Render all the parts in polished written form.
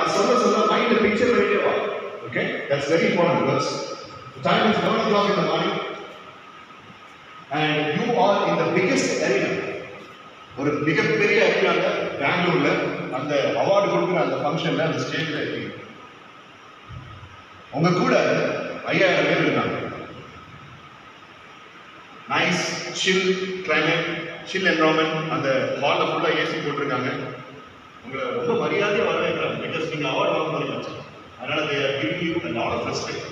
நான் சொல்ல mind picture பண்ணிட்டே வா. Okay, that's very important because the time is 11 o'clock in the morning and you are in the biggest arena. ஒரு மிகப்பெரிய அரீனால பெங்களூர்ல அந்த அவார்டு கொடுக்குற அந்த ஃபங்க்ஷன்ல அந்த ஸ்டேஜ்ல இருக்கீங்க. உங்க கூட 5000 பேர் இருக்காங்க. நைஸ் சில் கிளைமேட், சில் என்வரான்மெண்ட். அந்த ஹாலில் ஃபுல்லாக ஏசி போட்டிருக்காங்க. உங்களை ரொம்ப மரியாதையாக வரவேற்கிறாங்க. பிகாஸ் நீங்கள் அவார்டு வாங்க போறீங்க. அதனால they are giving you a lot of respect.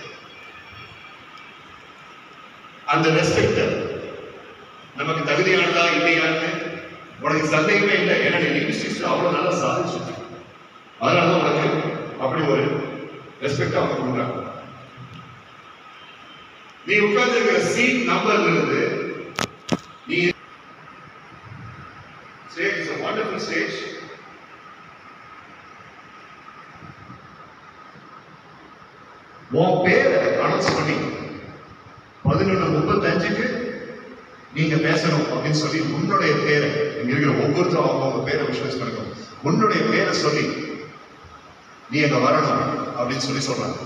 அந்த ரெஸ்பெக்ட் நமக்கு தகுதியானதா இல்லையான்னு உனக்கு சந்தேகமே இல்லை. ஏன்னா நீ லிங்க்விஸ்டிக்ஸ் அவ்வளோ நல்லா சாதிச்சு, அதனால தான் உனக்கு அப்படி ஒரு ரெஸ்பெக்ட் அவங்க கொடுக்குறாங்க. நீ உட்கார்ந்து இருக்கிற சீட் நம்பர்ல இருந்து நீ stage is a wonderful stage. உன் பேரை அனௌன்ஸ் பண்ணி 11:35க்கு நீங்க பேசணும் அப்படின்னு சொல்லி உன்னுடைய பேரை, இங்க இருக்கிற ஒவ்வொருத்தரும் அவங்க பேரை விஷயம் பண்ணணும். உன்னுடைய பேரை சொல்லி நீ அங்க வரணும் அப்படின்னு சொல்றாங்க.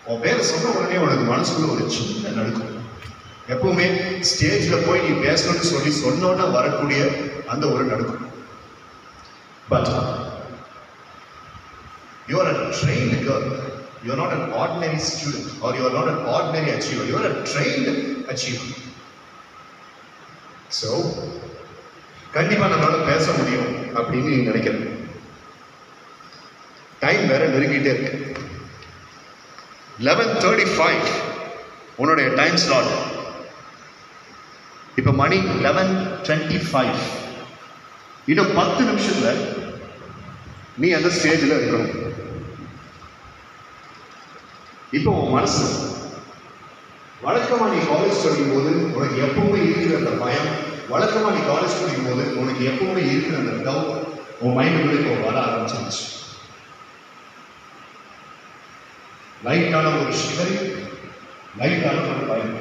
உன் பேரை சொன்ன உடனே உனக்கு மனசுக்குள்ள ஒரு சின்ன நடுக்கும். எப்பவுமே ஸ்டேஜ்ல போய் நீ பேசணும்னு சொல்லி சொன்னோன்னா வரக்கூடிய அந்த ஒரு நடுக்கும். But you are a trained girl. You are not an ordinary student or you are not an ordinary achiever. You are a trained achiever. So, கண்டிப்பா நம்மளால பேச முடியும் அப்படின்னு நீங்க நினைக்கிறேன். டைம் வேற நெருங்கிட்டே இருக்கு. 11:35 உன்னுடைய டைம் ஸ்லாட். இப்ப மணி 11:25. இன்னும் 10 நிமிஷத்துல நீ அந்த ஸ்டேஜ்ல இருக்கணும். இப்போ உன் மனசு வழக்கமா நீ காலேஜ் படிக்கும் போது உனக்கு எப்பவுமே இருக்கிற அந்த பயம், வழக்கமா நீ காலேஜ் படிக்கும் போது உனக்கு எப்பவுமே இருக்கிற அந்த டவுட் உன் மைண்டுக்குள்ள இப்போ வர ஆரம்பிச்சிருச்சு. லைட்டான ஒரு ஷிவரி, லைட்டான ஒரு பயம்.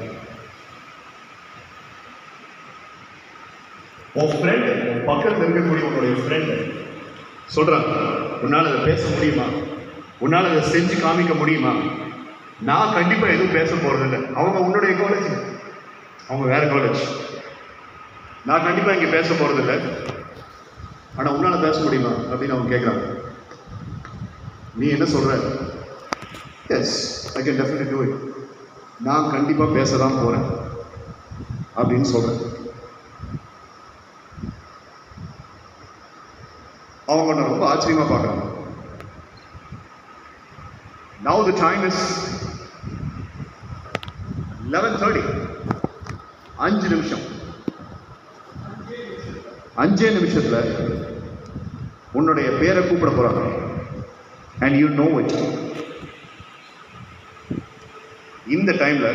உன் ஃப்ரெண்ட், உன் பக்கத்தில் இருக்கக்கூடிய உன்னுடைய ஃப்ரெண்ட் சொல்றாங்க, உன்னால அதை பேச முடியுமா, உன்னால அதை செஞ்சு காமிக்க முடியுமா? நான் கண்டிப்பா எதுவும் பேச போறதில்லை. அவங்க உன்னுடைய காலேஜ், அவங்க வேற காலேஜ். நான் கண்டிப்பா இங்க பேச போறதில்லை, ஆனா உன்னால பேச முடியுமா அப்படின்னு அவங்க கேட்கறாங்க. நீ என்ன சொல்ற? Yes, I can definitely do it. நான் கண்டிப்பா பேசதான் போறேன் அப்படின்னு சொல்றேன். அவங்க உன்னை ரொம்ப ஆச்சரியமா பார்க்கறாங்க. Now the time is 11:30. 5 நிமிஷம். 5 நிமிஷத்துல உன்னுடைய பேரை கூப்பிட போறாங்க. And you know it. இந்த டைம்ல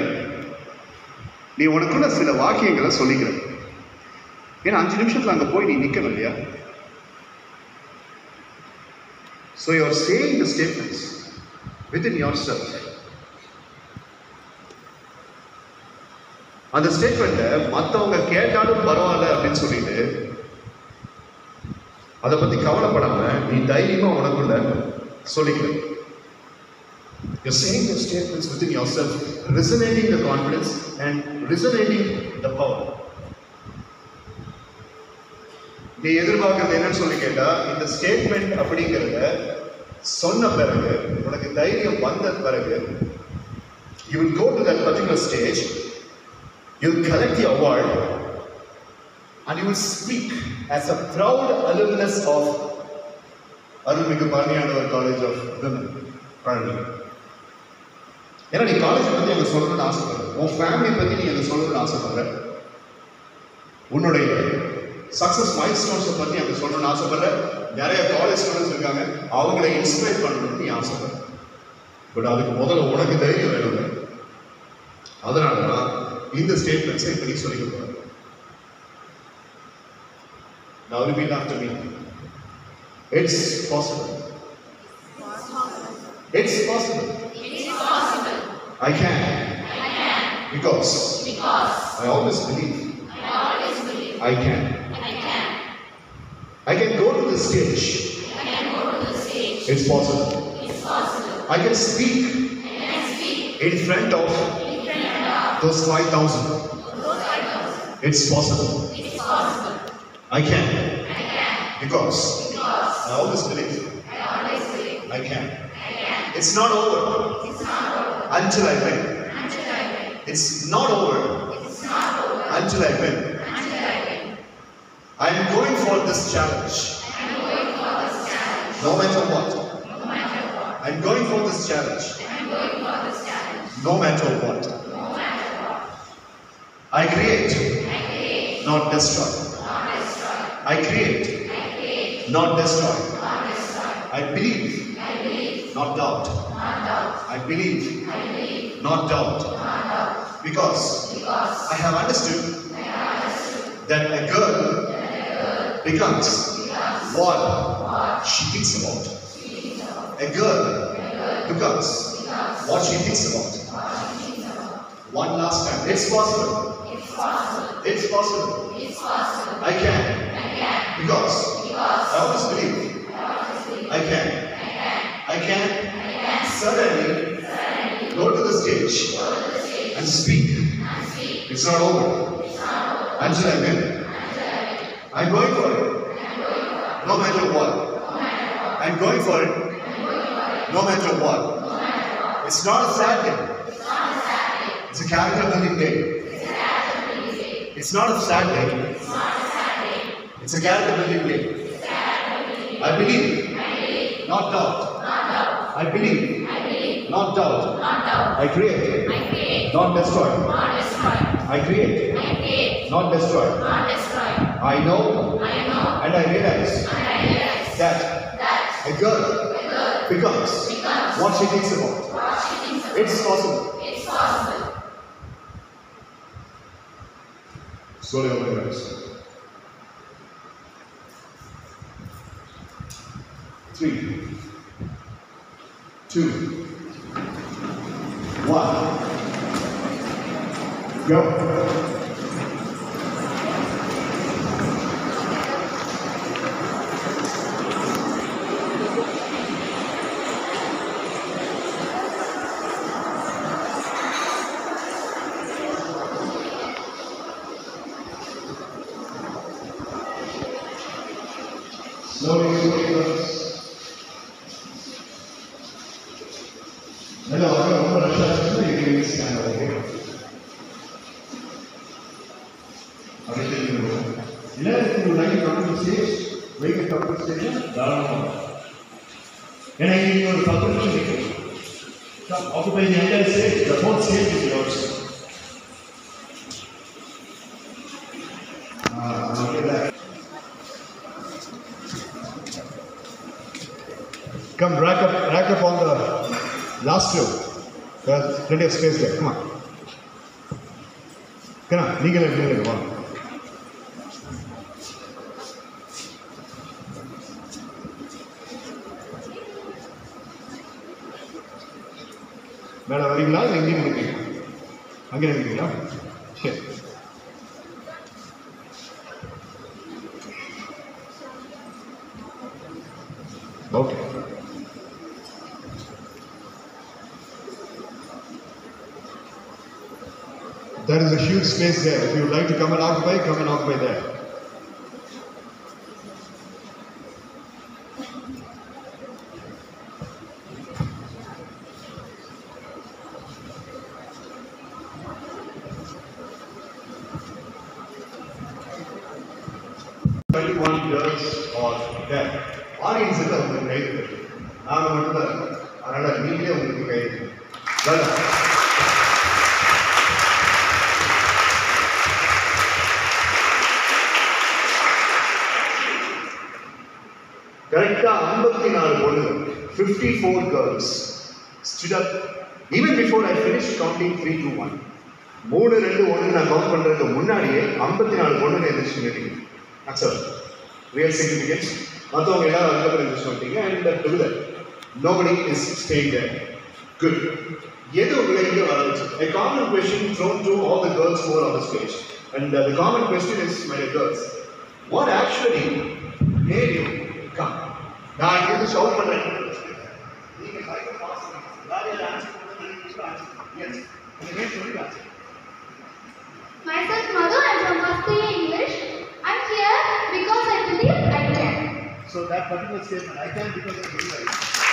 நீ உனக்குள்ள சில வாக்கியங்களை சொல்லிக்கிற. ஏன்னா 5 நிமிஷத்துல அங்க போய் நீ நிக்கணும் இல்லையா? So you are saying the statements within yourself. அந்த ஸ்டேட்மெண்ட்டை மற்றவங்க கேட்டாலும் பரவாயில்ல அப்படின்னு சொல்லிட்டு அதை பத்தி கவலைப்படாம நீ தைரியமா உனக்குள்ள சொல்லிக்கிற. You're saying the statements within yourself, resonating the confidence and resonating the power. நீ எதிர்பார்க்கறது என்னன்னு சொல்லி கேட்டா, இந்த ஸ்டேட்மெண்ட் அப்படிங்கிறத சொன்ன பிறகு, உனக்கு தைரியம் வந்த பிறகு, you will go to that particular stage, you will collect the award and you will speak as a proud alumnus of Arulmigu Parniyandavar College of Women, Pazhani. ஏன்னா நீ காலேஜ் பத்தி அங்க சொல்லணும்னு ஆசைப்படுற, உன் ஃபேமிலி பத்தி நீ அங்க சொல்லணும்னு ஆசைப்படுற, உன்னுடைய சக்சஸ் மைல்ஸ்டோன்ஸை பத்தி அங்க சொல்லணும்னு ஆசைப்படுற, நிறைய காலேஜ் ஸ்டூடெண்ட்ஸ் இருக்காங்க, அவங்களை இன்ஸ்பைர் பண்ணணும்னு நீ ஆசைப்படுற. பட் அதுக்கு முதல்ல உனக்கு தைரியம் வேணும். அதனால தான் இந்த ஸ்டேட்மெண்ட்ஸை இப்ப நீ சொல்லிக்க போற. Now repeat after me. It's possible. It's possible. It's possible. I can. I can. Because I always believe. I can. I can go to the stage. I can go to It's possible. It's possible. I can speak I can speak in front of in front of those 5,000. those 5,000. It's possible. It's possible. I can. I can. Because Because I always believe I always believe I can. I can. It's not over It's not over until I win. until I win. It's not over It's not over until I win. until I win. I am going for this challenge. I'm going for this challenge. No matter what. No matter what. I'm going for this challenge. I'm going for this challenge. No matter what. No matter what. I create, I create, not destroy. not destroy. I create, I create, not destroy. not destroy. I believe, I believe, not doubt. not doubt. I believe, I believe, not doubt. not doubt. Because Because I have understood I have understood that a girl becomes what she thinks about. A girl becomes what she thinks about. One last time. It's possible. it's possible. It's possible. It's possible. I can. I can. Because Because I always believe I can. I can suddenly go to the stage and speak. It's not over until I win. I'm going for it. No matter what. I'm going for it. No matter what. It's not a sad day. It's a character building day. It's not a sad day. It's a character building day. I believe, not doubt. I believe, not doubt. I create, I create, not destroy. not destroy. I create, I create, not destroy. not destroy. I know I know and I realize and I realize that that a girl becomes what she thinks about. what she thinks of It's possible. it's possible. Slowly open your eyes. 3, 2, 1. Go. Slowly, slowly, girls. Hello, I'm going to shut you can stand over here. Okay, take the room. If you would like to come to the stage, we can come to the stage. Down. And I give you the opportunity. Come, occupy the entire stage. The whole stage is yours. Okay, that. Come, rack up on the last floor. There's plenty of space there. Come on. Come on, legal. Come on. Madam வரீங்களா இல்லை எங்கேயும் இருக்கீங்க அங்கே இருக்கீங்களா சரி okay There is a huge space there. If you would like to come and occupy there. Girls or there. Audience is உங்களுக்கு கை தட்டு. நாங்க மட்டும் தான். அதனால நீங்களே உங்களுக்கு கை தட்டு. வேலை. கரெக்டா 54 பொண்ணுங்க 54 girls stood up even before I finished counting 3 2 1 3 2 1 நான் கவுண்ட் பண்றதுக்கு முன்னாடியே 54 பொண்ணுங்க எந்திரிச்சு நின்னீங்க that's all real significance மத்தவங்க எல்லாரும் அதுக்கப்புறம் எந்திரிச்சு வந்துட்டீங்க and do that nobody is staying there good எது உங்களை இங்க வர வச்சு a common question thrown to all the girls who are on the stage and the common question is my girls what actually made you come நான் வந்து shout பண்றேன். நீங்க மைக்கை பாஸ் பண்ணுங்க. யார் ஆன்சர் பண்ணுங்க, நீங்க ஆன்சர் பண்ணுங்க. எஸ். உங்க நேம் சொல்லி answer. Myself Madhu, I am from first year English. I am here because I believe I can. So that particular statement, I can because I believe I can.